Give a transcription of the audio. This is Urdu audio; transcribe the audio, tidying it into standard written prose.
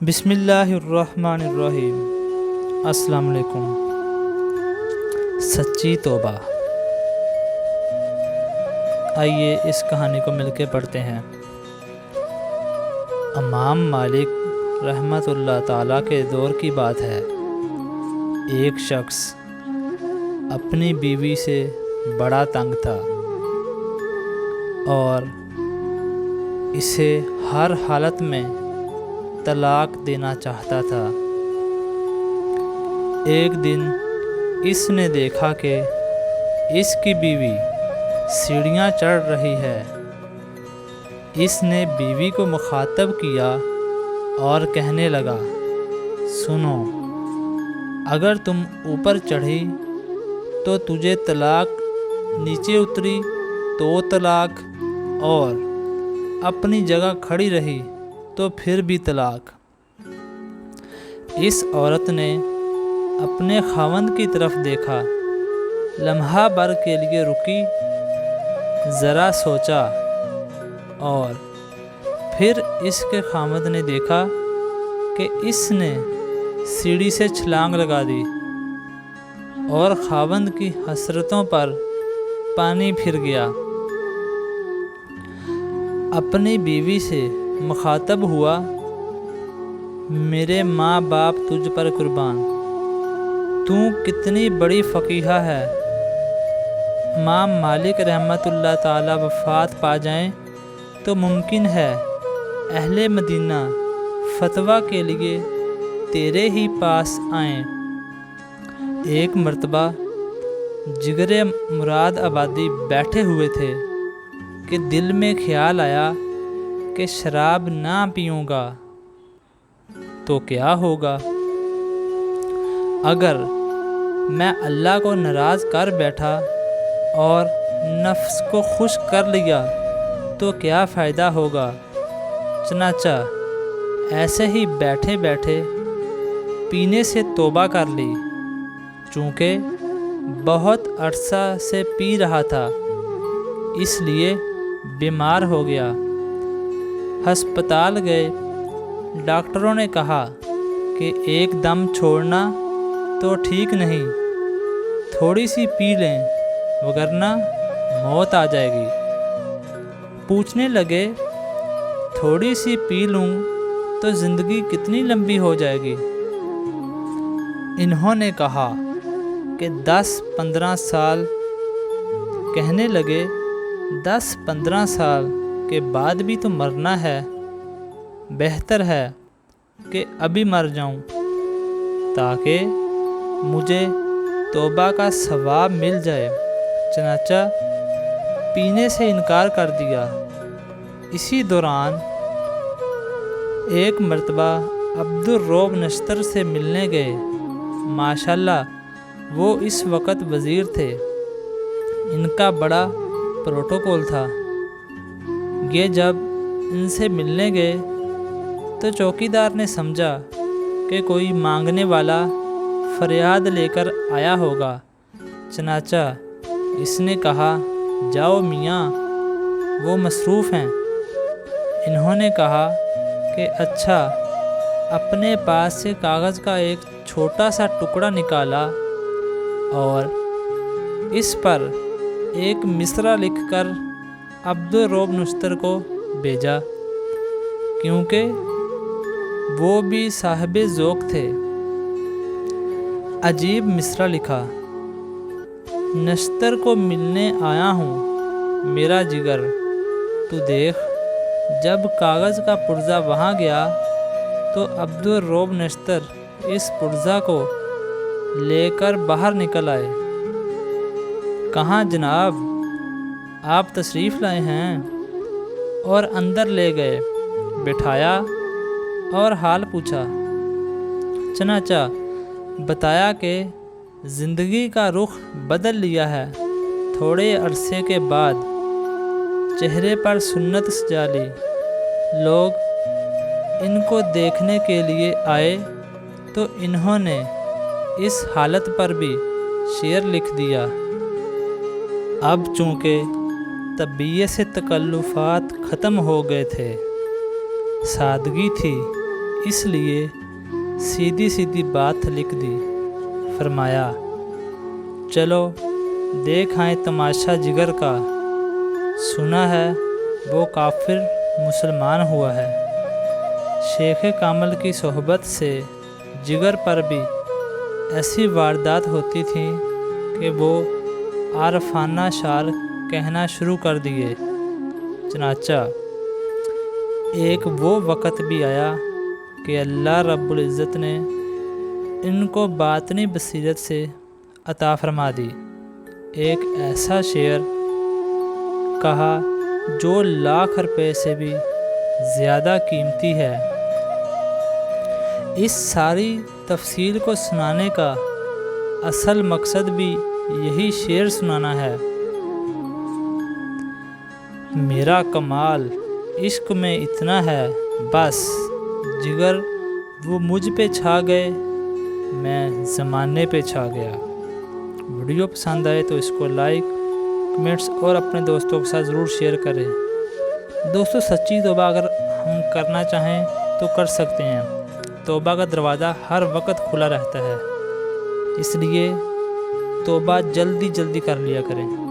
بسم اللہ الرحمن الرحیم۔ السلام علیکم۔ سچی توبہ۔ آئیے اس کہانی کو مل کے پڑھتے ہیں۔ امام مالک رحمۃ اللہ تعالیٰ کے دور کی بات ہے۔ ایک شخص اپنی بیوی سے بڑا تنگ تھا اور اسے ہر حالت میں طلاق دینا چاہتا تھا۔ ایک دن اس نے دیکھا کہ اس کی بیوی سیڑھیاں چڑھ رہی ہے۔ اس نے بیوی کو مخاطب کیا اور کہنے لگا، سنو، اگر تم اوپر چڑھی تو تجھے طلاق، نیچے اتری تو طلاق، اور اپنی جگہ کھڑی رہی تو پھر بھی طلاق۔ اس عورت نے اپنے خاوند کی طرف دیکھا، لمحہ بھر کے لیے رکی، ذرا سوچا، اور پھر اس کے خاوند نے دیکھا کہ اس نے سیڑھی سے چھلانگ لگا دی اور خاوند کی حسرتوں پر پانی پھر گیا۔ اپنی بیوی سے مخاطب ہوا، میرے ماں باپ تجھ پر قربان، تو کتنی بڑی فقیہہ ہے۔ امام مالک رحمۃ اللہ تعالیٰ وفات پا جائیں تو ممکن ہے اہل مدینہ فتویٰ کے لیے تیرے ہی پاس آئیں۔ ایک مرتبہ جگر مراد آبادی بیٹھے ہوئے تھے کہ دل میں خیال آیا کہ شراب نہ پیوں گا تو کیا ہوگا؟ اگر میں اللہ کو ناراض کر بیٹھا اور نفس کو خوش کر لیا تو کیا فائدہ ہوگا؟ چنانچہ ایسے ہی بیٹھے بیٹھے پینے سے توبہ کر لی۔ چونکہ بہت عرصہ سے پی رہا تھا، اس لیے بیمار ہو گیا۔ ہسپتال گئے، ڈاکٹروں نے کہا کہ ایک دم چھوڑنا تو ٹھیک نہیں، تھوڑی سی پی لیں وگرنہ موت آ جائے گی۔ پوچھنے لگے، تھوڑی سی پی لوں تو زندگی کتنی لمبی ہو جائے گی؟ انہوں نے کہا کہ 10-15 سال۔ کہنے لگے، 10-15 سال کے بعد بھی تو مرنا ہے، بہتر ہے کہ ابھی مر جاؤں تاکہ مجھے توبہ کا ثواب مل جائے۔ چنانچہ پینے سے انکار کر دیا۔ اسی دوران ایک مرتبہ عبدالرؤف نشتر سے ملنے گئے۔ ماشاءاللہ وہ اس وقت وزیر تھے، ان کا بڑا پروٹوکول تھا۔ یہ جب ان سے ملنے گئے تو چوکیدار نے سمجھا کہ کوئی مانگنے والا فریاد لے کر آیا ہوگا۔ چنانچہ اس نے کہا، جاؤ میاں، وہ مصروف ہیں۔ انہوں نے کہا کہ اچھا۔ اپنے پاس سے کاغذ کا ایک چھوٹا سا ٹکڑا نکالا اور اس پر ایک مصرع لکھ کر عبدالرؤف نشتر کو بھیجا، کیونکہ وہ بھی صاحب ذوق تھے۔ عجیب مصرع لکھا، نشتر کو ملنے آیا ہوں میرا جگر، تو دیکھ۔ جب کاغذ کا پرزہ وہاں گیا تو عبدالرؤف نشتر اس پرزہ کو لے کر باہر نکل آئے۔ کہاں جناب، آپ تشریف لائے ہیں؟ اور اندر لے گئے، بٹھایا اور حال پوچھا۔ چنانچہ بتایا کہ زندگی کا رخ بدل لیا ہے۔ تھوڑے عرصے کے بعد چہرے پر سنت سجا لی۔ لوگ ان کو دیکھنے کے لیے آئے تو انہوں نے اس حالت پر بھی شعر لکھ دیا۔ اب چونکہ طبیعت سے تکلفات ختم ہو گئے تھے، سادگی تھی اس لیے سیدھی سیدھی بات لکھ دی۔ فرمایا چلو دیکھ آئیں تماشا جگر کا، سنا ہے وہ کافر مسلمان ہوا ہے۔ شیخ کامل کی صحبت سے جگر پر بھی ایسی واردات ہوتی تھیں کہ وہ عارفانہ شعر کہنا شروع کر دیے۔ چنانچہ ایک وہ وقت بھی آیا کہ اللہ رب العزت نے ان کو باطنی بصیرت سے عطا فرما دی۔ ایک ایسا شعر کہا جو لاکھ روپے سے بھی زیادہ قیمتی ہے۔ اس ساری تفصیل کو سنانے کا اصل مقصد بھی یہی شعر سنانا ہے۔ میرا کمال عشق میں اتنا ہے، بس جگر وہ مجھ پہ چھا گئے، میں زمانے پہ چھا گیا۔ ویڈیو پسند آئے تو اس کو لائک، کمنٹس اور اپنے دوستوں کے ساتھ ضرور شیئر کریں۔ دوستوں سچی توبہ اگر ہم کرنا چاہیں تو کر سکتے ہیں۔ توبہ کا دروازہ ہر وقت کھلا رہتا ہے، اس لیے توبہ جلدی کر لیا کریں۔